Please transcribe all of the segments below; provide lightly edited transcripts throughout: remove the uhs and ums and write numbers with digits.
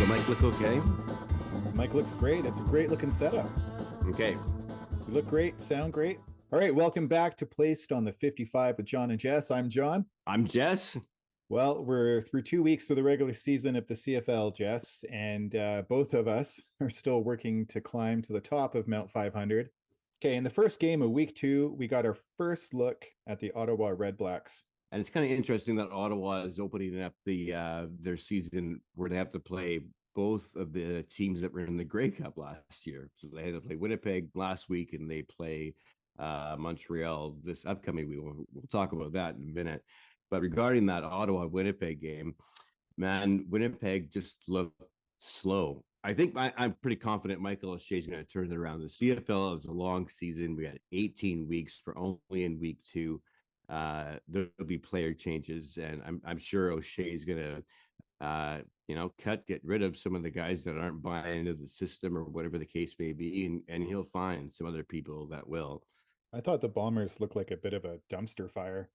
mic look okay? Mike looks great. It's a great looking setup. Okay. You look great, sound great. All right, welcome back to Placed on the 55 with Jon and Jess. I'm Jon. I'm Jess. Well, we're through 2 weeks of the regular season of the CFL, Jess, and both of us are still working to climb to the top of Mount 500. Okay, in the first game of week 2, we got our first look at the Ottawa Red Blacks. And it's kind of interesting that Ottawa is opening up their season where they have to play both of the teams that were in the Grey Cup last year. So they had to play Winnipeg last week, and they play Montreal this upcoming week. We'll talk about that in a minute. But regarding that Ottawa-Winnipeg game, man, Winnipeg just looked slow. I think I'm pretty confident Michael O'Shea is going to turn it around. The CFL is a long season. We had 18 weeks for only in week 2. There'll be player changes, and I'm sure O'Shea is going to get rid of some of the guys that aren't buying into the system or whatever the case may be, and he'll find some other people that will. I thought the Bombers looked like a bit of a dumpster fire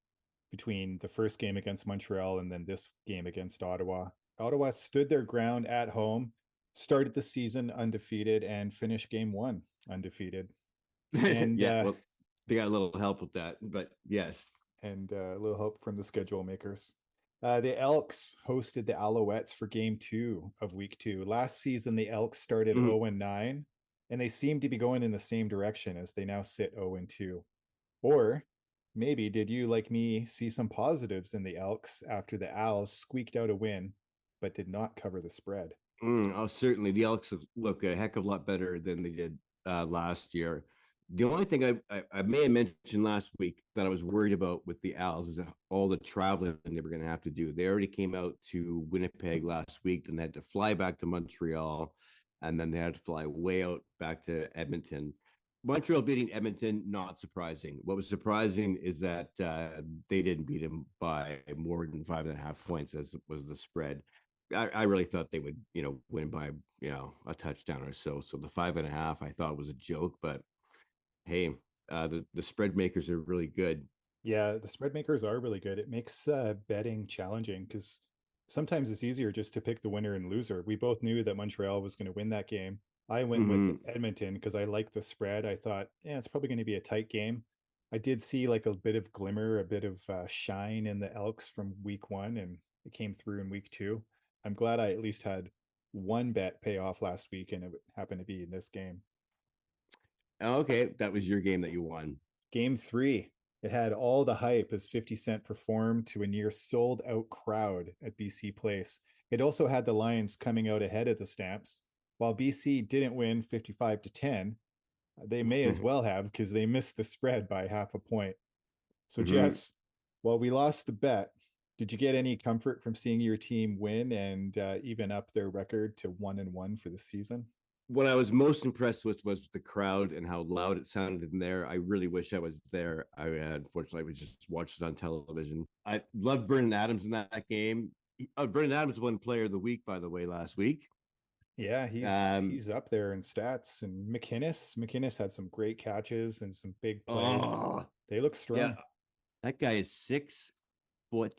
between the first game against Montreal and then this game against Ottawa. Ottawa stood their ground at home, started the season undefeated, and finished game 1 undefeated. And well, they got a little help with that, but yes. And a little help from the schedule makers. The Elks hosted the Alouettes for game 2 of week 2. Last season, the Elks started 0-9, and they seem to be going in the same direction as they now sit 0-2. Or maybe did you, like me, see some positives in the Elks after the Owls squeaked out a win, but did not cover the spread? Certainly. The Elks look a heck of a lot better than they did last year. The only thing I may have mentioned last week that I was worried about with the Owls is all the traveling they were going to have to do. They already came out to Winnipeg last week, and they had to fly back to Montreal, and then they had to fly way out back to Edmonton. Montreal beating Edmonton, not surprising. What was surprising is that they didn't beat them by more than 5.5 points, as was the spread. I really thought they would, win by, a touchdown or so. So the 5.5, I thought was a joke, but hey, the spread makers are really good. Yeah, the spread makers are really good. It makes betting challenging because sometimes it's easier just to pick the winner and loser. We both knew that Montreal was going to win that game. I went with Edmonton because I liked the spread. I thought, it's probably going to be a tight game. I did see like a bit of glimmer, a bit of shine in the Elks from week 1, and it came through in week 2. I'm glad I at least had one bet pay off last week, and it happened to be in this game. Okay, that was your game that you won. Game 3. It had all the hype as 50 Cent performed to a near sold out crowd at BC Place. It also had the Lions coming out ahead of the Stamps. While BC didn't win 55-10, they may as well have because they missed the spread by half a point. So Jess, while we lost the bet, did you get any comfort from seeing your team win and even up their record to 1-1 for the season? What I was most impressed with was the crowd and how loud it sounded in there. I really wish I was there. Unfortunately, we just watched it on television. I loved Vernon Adams in that game. Vernon Adams won Player of the Week, by the way, last week. Yeah, he's up there in stats. And McInnes had some great catches and some big plays. They look strong. Yeah, that guy is 6'5"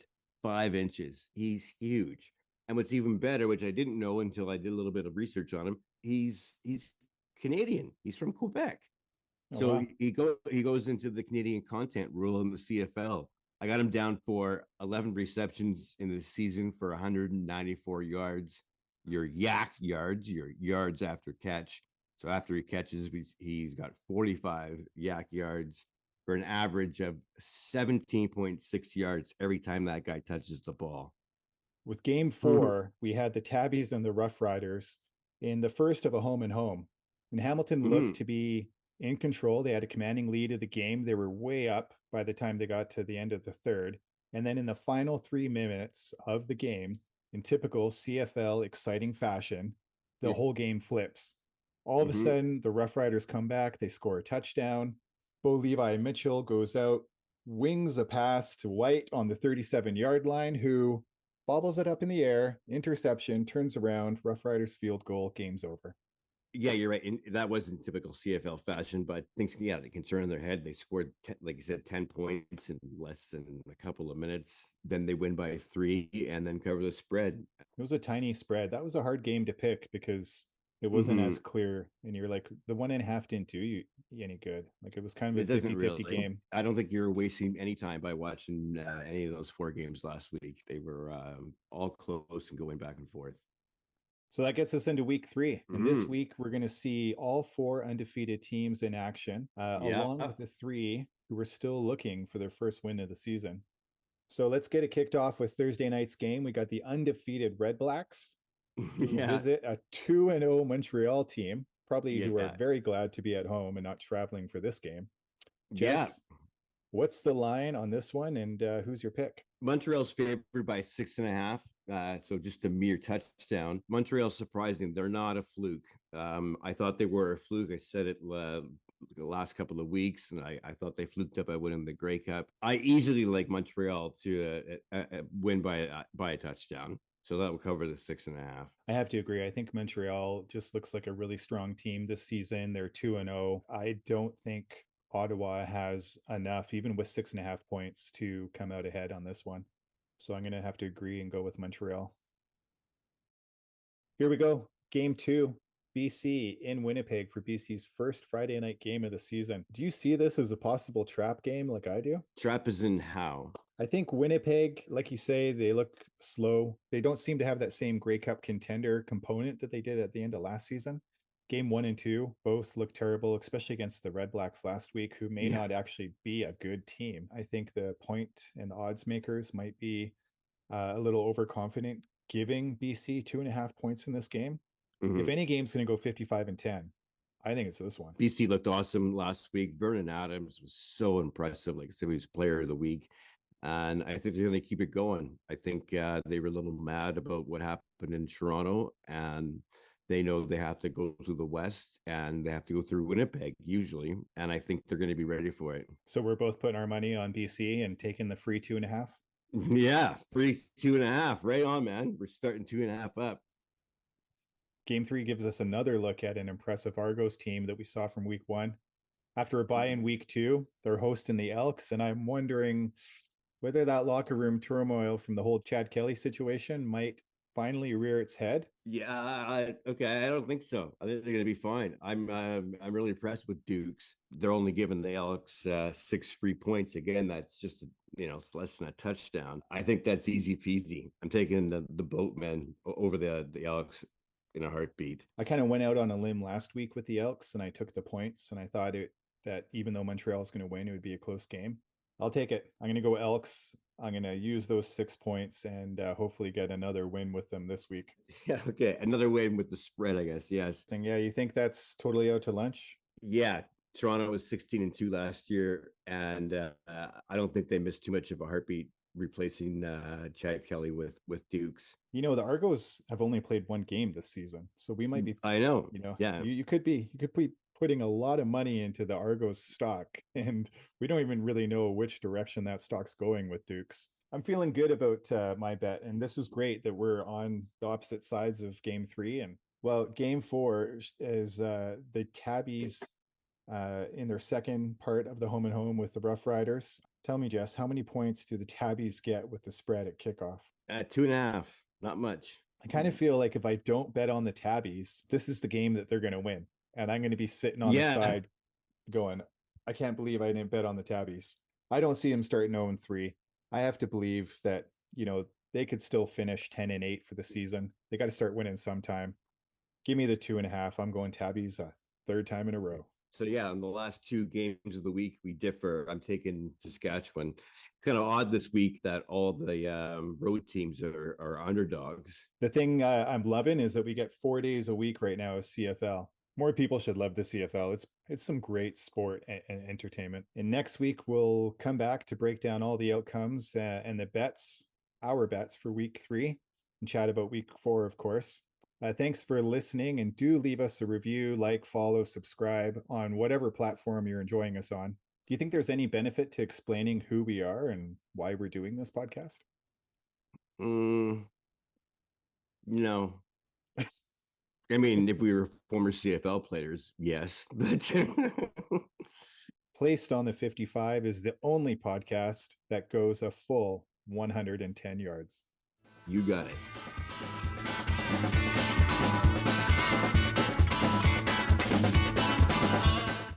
He's huge. And what's even better, which I didn't know until I did a little bit of research on him, he's Canadian. He's from Quebec. So wow. he goes into the Canadian content rule in the CFL. I got him down for 11 receptions in the season for 194 yards. Your yak yards, your yards after catch. So after he catches, he's got 45 yak yards for an average of 17.6 yards every time that guy touches the ball. With game 4, we had the Tabbies and the Rough Riders in the first of a home and home. And Hamilton looked to be in control. They had a commanding lead of the game. They were way up by the time they got to the end of the third. And then in the final 3 minutes of the game, in typical CFL exciting fashion, the whole game flips. All of a sudden, the Rough Riders come back. They score a touchdown. Bo Levi Mitchell goes out, wings a pass to White on the 37-yard line, who bobbles it up in the air, interception, turns around, Rough Riders field goal, game's over. Yeah, you're right. And that wasn't typical CFL fashion, but things, yeah, they can turn in their head. They scored, like you said, 10 points in less than a couple of minutes. Then they win by 3 and then cover the spread. It was a tiny spread. That was a hard game to pick because it wasn't Mm-hmm. as clear. And you're like, the 1.5 didn't do you any good. Like it was kind of It a doesn't 50-50 really. game. I don't think you're wasting any time by watching any of those 4 games last week. They were all close and going back and forth. So that gets us into week 3. And this Mm-hmm. week, we're going to see all 4 undefeated teams in action, Yeah. along with the 3 who are still looking for their first win of the season. So let's get it kicked off with Thursday night's game. We got the undefeated Red Blacks who Yeah. visit a 2-0 Montreal team, probably who are Yeah. very glad to be at home and not traveling for this game. Yeah. Jess, what's the line on this one, and who's your pick? Montreal's favored by 6.5. So just a mere touchdown. Montreal's surprising. They're not a fluke. I thought they were a fluke. I said it the last couple of weeks, and I thought they fluked up by winning the Grey Cup. I easily like Montreal to win by a touchdown. So that will cover the 6.5. I have to agree. I think Montreal just looks like a really strong team this season. They're 2-0. I don't think Ottawa has enough, even with 6.5 points, to come out ahead on this one. So I'm going to have to agree and go with Montreal. Here we go. Game 2. BC in Winnipeg for BC's first Friday night game of the season. Do you see this as a possible trap game like I do? Trap is in how? I think Winnipeg, like you say, they look slow. They don't seem to have that same Grey Cup contender component that they did at the end of last season. Game 1 and 2 both look terrible, especially against the Red Blacks last week, who may Yeah. not actually be a good team. I think the point and the odds makers might be a little overconfident, giving BC 2.5 points in this game. If Mm-hmm. any game's going to go 55-10, I think it's this one. BC looked awesome last week. Vernon Adams was so impressive. Like I said, he was player of the week. And I think they're going to keep it going. I think they were a little mad about what happened in Toronto, and they know they have to go through the West and they have to go through Winnipeg usually. And I think they're going to be ready for it. So we're both putting our money on BC and taking the free 2.5. Yeah, free 2.5. Right on, man. We're starting 2.5 up. Game 3 gives us another look at an impressive Argos team that we saw from week 1. After a bye in week 2, they're hosting the Elks, and I'm wondering whether that locker room turmoil from the whole Chad Kelly situation might finally rear its head. Yeah, okay. I don't think so. I think they're going to be fine. I'm really impressed with Dukes. They're only giving the Elks 6 free points. Again, that's just it's less than a touchdown. I think that's easy peasy. I'm taking the boatmen over the Elks in a heartbeat. I kind of went out on a limb last week with the Elks, and I took the points, and I thought that even though Montreal is going to win, it would be a close game. I'll take it. I'm going to go Elks. I'm going to use those 6 points and hopefully get another win with them this week. Yeah, okay. Another win with the spread, I guess. Yes. And yeah, you think that's totally out to lunch? Yeah. Toronto was 16-2 last year, and I don't think they missed too much of a heartbeat replacing Chad Kelly with Dukes. The Argos have only played one game this season, so we might be. I know. Yeah, you could be putting a lot of money into the Argos stock, and we don't even really know which direction that stock's going with Dukes. I'm feeling good about my bet, and this is great that we're on the opposite sides of Game 3. And well, Game 4 is the Tabbies in their second part of the home and home with the Rough Riders. Tell me, Jess, how many points do the Tabbies get with the spread at kickoff? 2.5, not much. I kind of feel like if I don't bet on the Tabbies, this is the game that they're going to win. And I'm going to be sitting on the side going, I can't believe I didn't bet on the Tabbies. I don't see them starting 0-3. I have to believe that, they could still finish 10-8 for the season. They got to start winning sometime. Give me the 2.5. I'm going Tabbies a third time in a row. So yeah, in the last 2 games of the week, we differ. I'm taking Saskatchewan. Kind of odd this week that all the road teams are underdogs. The thing I'm loving is that we get 4 days a week right now of CFL. More people should love the CFL. It's some great sport and entertainment. And next week we'll come back to break down all the outcomes and the bets, our bets for week 3, and chat about week 4, of course. Thanks for listening, and do leave us a review, like, follow, subscribe on whatever platform you're enjoying us on. Do you think there's any benefit to explaining who we are and why we're doing this podcast? No. I mean, if we were former CFL players, yes, but Placed on the 55 is the only podcast that goes a full 110 yards. you got it.